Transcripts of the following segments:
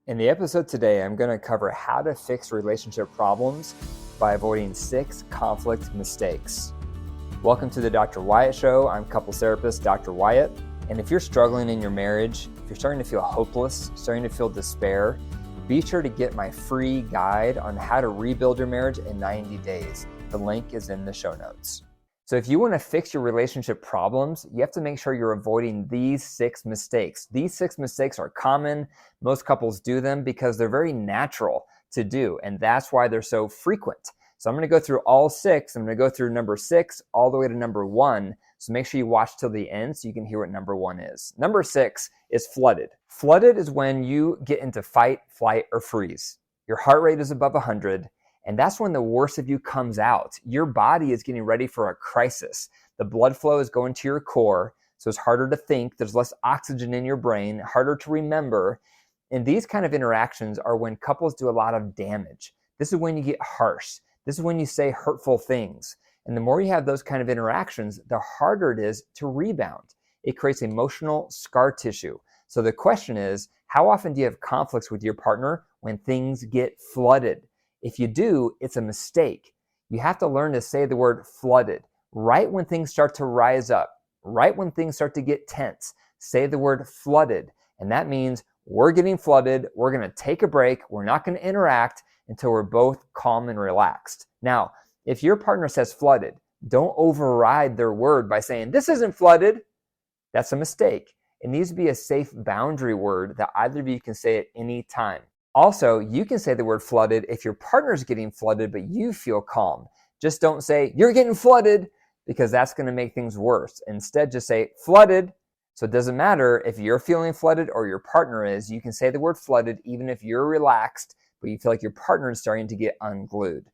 In the episode today, I'm going to cover how to fix relationship problems by avoiding 6 conflict mistakes. Welcome to the Dr. Wyatt Show. I'm couples therapist, Dr. Wyatt. And if you're struggling in your marriage, if you're starting to feel hopeless, starting to feel despair, be sure to get my free guide on how to rebuild your marriage in 90 days. The link is in the show notes. So if you want to fix your relationship problems, you have to make sure you're avoiding these 6 mistakes. These 6 mistakes are common. Most couples do them because they're very natural to do, and that's why they're so frequent. So I'm going to go through all 6. I'm going to go through number 6 all the way to number 1. So make sure you watch till the end so you can hear what number 1 is. Number 6 is flooded. Flooded is when you get into fight, flight, or freeze. Your heart rate is above 100. And that's when the worst of you comes out. Your body is getting ready for a crisis. The blood flow is going to your core, so it's harder to think. There's less oxygen in your brain, harder to remember. And these kind of interactions are when couples do a lot of damage. This is when you get harsh. This is when you say hurtful things. And the more you have those kind of interactions, the harder it is to rebound. It creates emotional scar tissue. So the question is, how often do you have conflicts with your partner when things get flooded? If you do, it's a mistake. You have to learn to say the word flooded. Right when things start to rise up, right when things start to get tense, say the word flooded. And that means we're getting flooded. We're going to take a break. We're not going to interact until we're both calm and relaxed. Now, if your partner says flooded, don't override their word by saying, this isn't flooded. That's a mistake. It needs to be a safe boundary word that either of you can say at any time. Also, you can say the word flooded if your partner's getting flooded, but you feel calm. Just don't say, you're getting flooded, because that's going to make things worse. Instead, just say flooded. So it doesn't matter if you're feeling flooded or your partner is. You can say the word flooded even if you're relaxed, but you feel like your partner is starting to get unglued.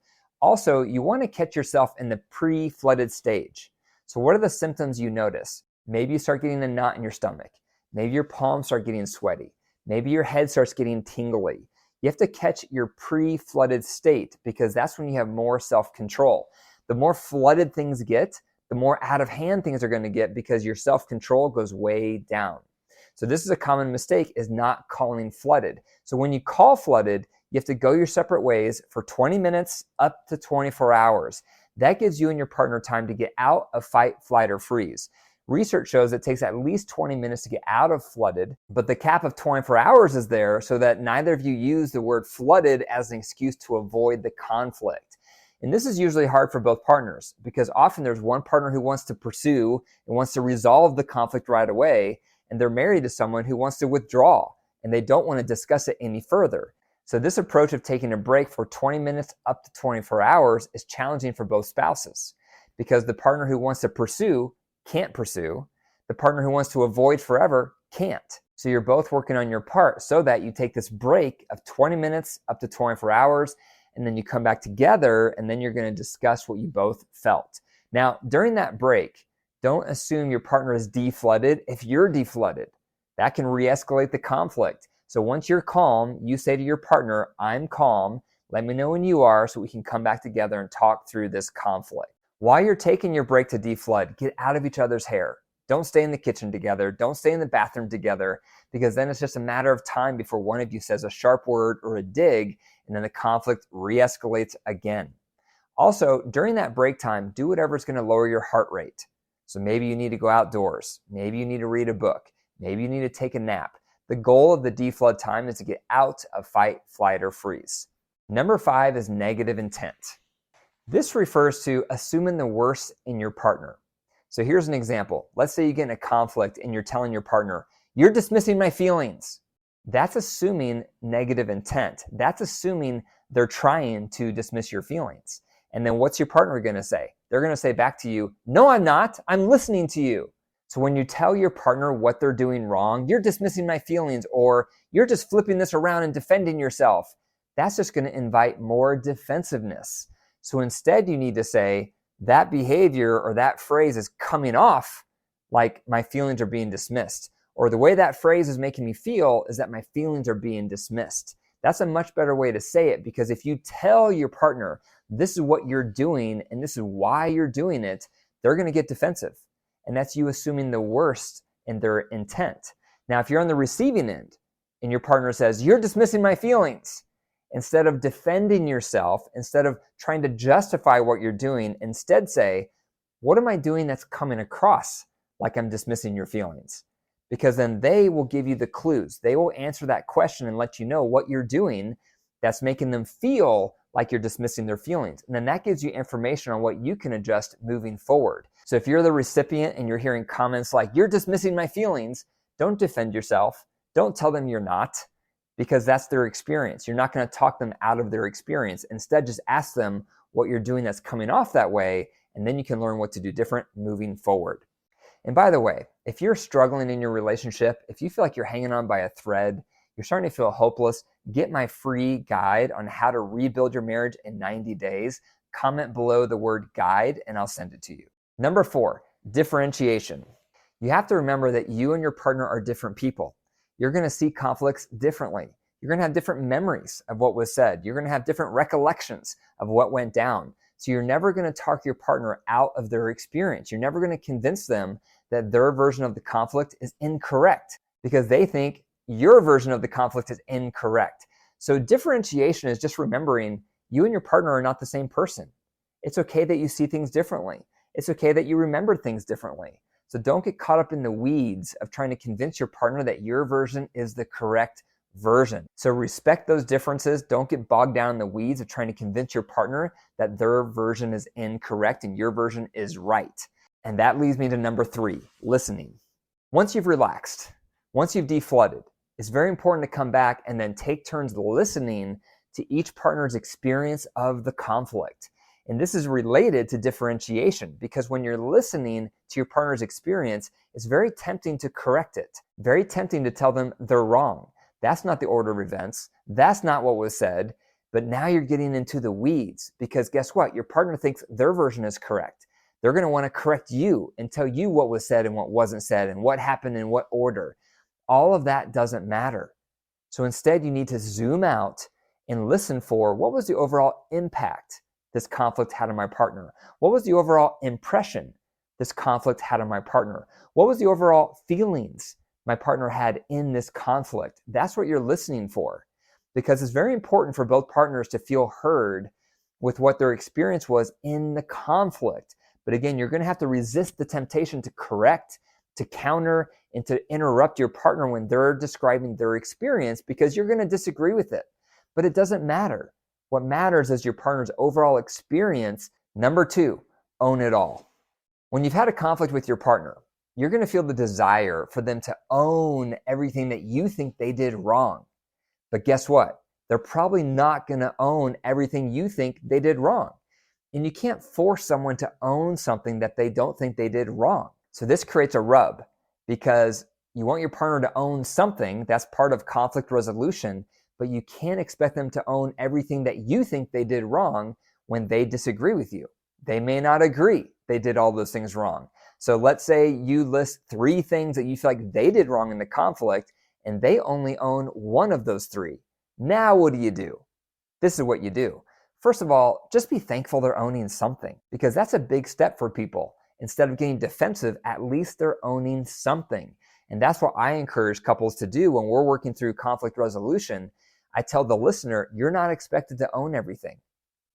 Also, you want to catch yourself in the pre-flooded stage. So what are the symptoms you notice? Maybe you start getting a knot in your stomach. Maybe your palms start getting sweaty. Maybe your head starts getting tingly. You have to catch your pre-flooded state because that's when you have more self-control. The more flooded things get, the more out of hand things are going to get because your self-control goes way down. So this is a common mistake, is not calling flooded. So when you call flooded, you have to go your separate ways for 20 minutes up to 24 hours. That gives you and your partner time to get out of fight, flight, or freeze. Research shows it takes at least 20 minutes to get out of flooded, but the cap of 24 hours is there so that neither of you use the word flooded as an excuse to avoid the conflict. And this is usually hard for both partners because often there's one partner who wants to pursue and wants to resolve the conflict right away, and they're married to someone who wants to withdraw and they don't want to discuss it any further. So this approach of taking a break for 20 minutes up to 24 hours is challenging for both spouses because the partner who wants to pursue can't pursue. The partner who wants to avoid forever can't. So you're both working on your part so that you take this break of 20 minutes up to 24 hours, and then you come back together, and then you're going to discuss what you both felt. Now, during that break, don't assume your partner is deflooded if you're deflooded. That can re-escalate the conflict. So once you're calm, you say to your partner, I'm calm. Let me know when you are so we can come back together and talk through this conflict. While you're taking your break to deflood, get out of each other's hair. Don't stay in the kitchen together. Don't stay in the bathroom together, because then it's just a matter of time before one of you says a sharp word or a dig, and then the conflict re-escalates again. Also, during that break time, do whatever's going to lower your heart rate. So maybe you need to go outdoors. Maybe you need to read a book. Maybe you need to take a nap. The goal of the deflood time is to get out of fight, flight, or freeze. Number 5 is negative intent. This refers to assuming the worst in your partner. So here's an example. Let's say you get in a conflict and you're telling your partner, you're dismissing my feelings. That's assuming negative intent. That's assuming they're trying to dismiss your feelings. And then what's your partner going to say? They're going to say back to you, no, I'm not. I'm listening to you. So when you tell your partner what they're doing wrong, you're dismissing my feelings, or you're just flipping this around and defending yourself. That's just going to invite more defensiveness. So instead, you need to say, that behavior or that phrase is coming off like my feelings are being dismissed. Or the way that phrase is making me feel is that my feelings are being dismissed. That's a much better way to say it, because if you tell your partner, this is what you're doing and this is why you're doing it, they're going to get defensive. And that's you assuming the worst in their intent. Now, if you're on the receiving end and your partner says, "You're dismissing my feelings," instead of defending yourself, instead of trying to justify what you're doing, instead say, "What am I doing that's coming across like I'm dismissing your feelings?" Because then they will give you the clues. They will answer that question and let you know what you're doing that's making them feel like you're dismissing their feelings. And then that gives you information on what you can adjust moving forward. So if you're the recipient and you're hearing comments like, "You're dismissing my feelings," don't defend yourself. Don't tell them you're not, because that's their experience. You're not going to talk them out of their experience. Instead, just ask them what you're doing that's coming off that way, and then you can learn what to do different moving forward. And by the way, if you're struggling in your relationship, if you feel like you're hanging on by a thread, you're starting to feel hopeless, get my free guide on how to rebuild your marriage in 90 days. Comment below the word guide and I'll send it to you. Number 4, differentiation. You have to remember that you and your partner are different people. You're going to see conflicts differently. You're going to have different memories of what was said. You're going to have different recollections of what went down. So you're never going to talk your partner out of their experience. You're never going to convince them that their version of the conflict is incorrect because they think your version of the conflict is incorrect. So differentiation is just remembering you and your partner are not the same person. It's okay that you see things differently. It's okay that you remember things differently. So don't get caught up in the weeds of trying to convince your partner that your version is the correct version. So respect those differences. Don't get bogged down in the weeds of trying to convince your partner that their version is incorrect and your version is right. And that leads me to number 3, listening. Once you've relaxed, once you've deflooded, it's very important to come back and then take turns listening to each partner's experience of the conflict. And this is related to differentiation because when you're listening to your partner's experience, it's very tempting to correct it, very tempting to tell them they're wrong. That's not the order of events. That's not what was said. But now you're getting into the weeds because guess what? Your partner thinks their version is correct. They're going to want to correct you and tell you what was said and what wasn't said and what happened in what order. All of that doesn't matter. So instead, you need to zoom out and listen for what was the overall impact this conflict had on my partner? What was the overall impression this conflict had on my partner? What was the overall feelings my partner had in this conflict? That's what you're listening for because it's very important for both partners to feel heard with what their experience was in the conflict. But again, you're going to have to resist the temptation to correct, to counter, and to interrupt your partner when they're describing their experience because you're going to disagree with it. But it doesn't matter. What matters is your partner's overall experience. Number 2, own it all. When you've had a conflict with your partner, you're going to feel the desire for them to own everything that you think they did wrong. But guess what? They're probably not going to own everything you think they did wrong. And you can't force someone to own something that they don't think they did wrong. So this creates a rub because you want your partner to own something that's part of conflict resolution, but you can't expect them to own everything that you think they did wrong when they disagree with you. They may not agree they did all those things wrong. So let's say you list 3 things that you feel like they did wrong in the conflict and they only own 1 of those 3. Now what do? This is what you do. First of all, just be thankful they're owning something because that's a big step for people. Instead of getting defensive, at least they're owning something. And that's what I encourage couples to do when we're working through conflict resolution. I tell the listener, you're not expected to own everything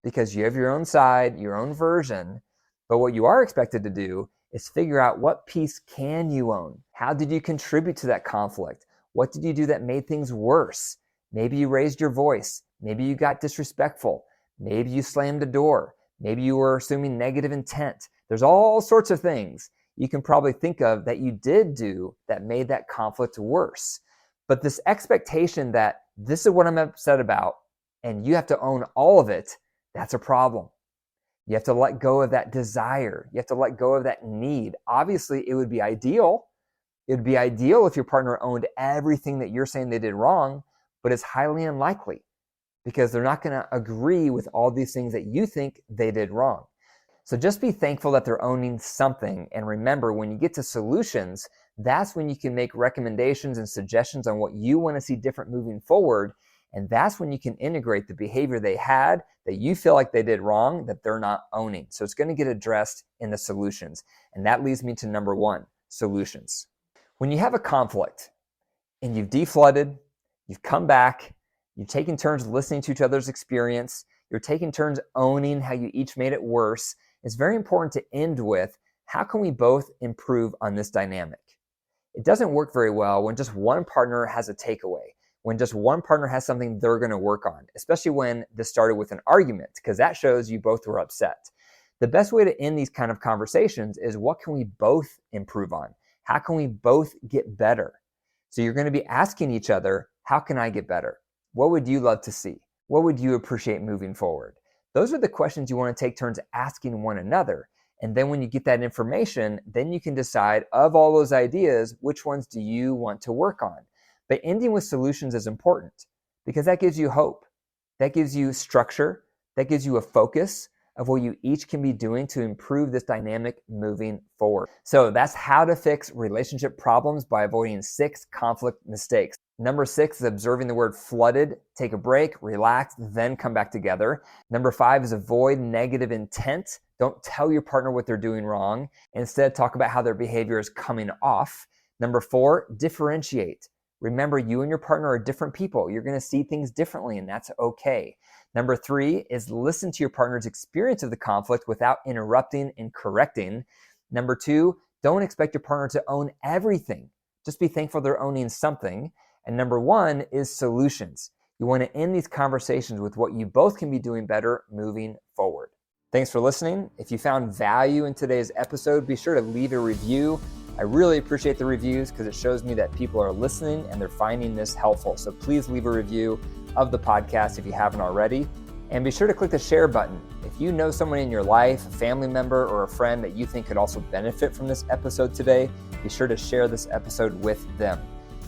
because you have your own side, your own version. But what you are expected to do is figure out what piece can you own? How did you contribute to that conflict? What did you do that made things worse? Maybe you raised your voice. Maybe you got disrespectful. Maybe you slammed a door. Maybe you were assuming negative intent. There's all sorts of things you can probably think of that you did do that made that conflict worse. But this expectation that this is what I'm upset about and you have to own all of it, that's a problem. You have to let go of that desire. You have to let go of that need. Obviously, it would be ideal. It would be ideal if your partner owned everything that you're saying they did wrong, but it's highly unlikely because they're not going to agree with all these things that you think they did wrong. So just be thankful that they're owning something. And remember, when you get to solutions, that's when you can make recommendations and suggestions on what you want to see different moving forward. And that's when you can integrate the behavior they had that you feel like they did wrong, that they're not owning. So it's going to get addressed in the solutions. And that leads me to number 1, solutions. When you have a conflict and you've deflooded, You've come back, you've taken turns listening to each other's experience, you're taking turns owning how you each made it worse. It's very important to end with, how can we both improve on this dynamic? It doesn't work very well when just one partner has a takeaway, when just one partner has something they're going to work on, especially when this started with an argument, because that shows you both were upset. The best way to end these kind of conversations is, what can we both improve on? How can we both get better? So you're going to be asking each other, how can I get better? What would you love to see? What would you appreciate moving forward? Those are the questions you want to take turns asking one another. And then when you get that information, then you can decide, of all those ideas, which ones do you want to work on? But ending with solutions is important, because that gives you hope. That gives you structure. That gives you a focus of what you each can be doing to improve this dynamic moving forward. So that's how to fix relationship problems by avoiding 6 conflict mistakes. Number 6 is observing the word flooded. Take a break, relax, then come back together. Number 5 is avoid negative intent. Don't tell your partner what they're doing wrong. Instead, talk about how their behavior is coming off. Number 4, differentiate. Remember, you and your partner are different people. You're going to see things differently, and that's okay. Number 3 is listen to your partner's experience of the conflict without interrupting and correcting. Number 2, don't expect your partner to own everything. Just be thankful they're owning something. And number 1 is solutions. You want to end these conversations with what you both can be doing better moving forward. Thanks for listening. If you found value in today's episode, be sure to leave a review. I really appreciate the reviews because it shows me that people are listening and they're finding this helpful. So please leave a review of the podcast if you haven't already. And be sure to click the share button. If you know someone in your life, a family member or a friend that you think could also benefit from this episode today, be sure to share this episode with them.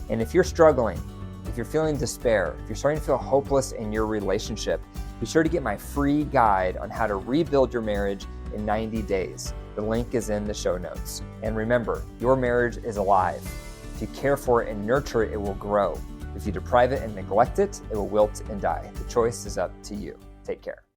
And if you're struggling, if you're feeling despair, if you're starting to feel hopeless in your relationship, be sure to get my free guide on how to rebuild your marriage in 90 days. The link is in the show notes. And remember, your marriage is alive. If you care for it and nurture it, it will grow. If you deprive it and neglect it, it will wilt and die. The choice is up to you. Take care.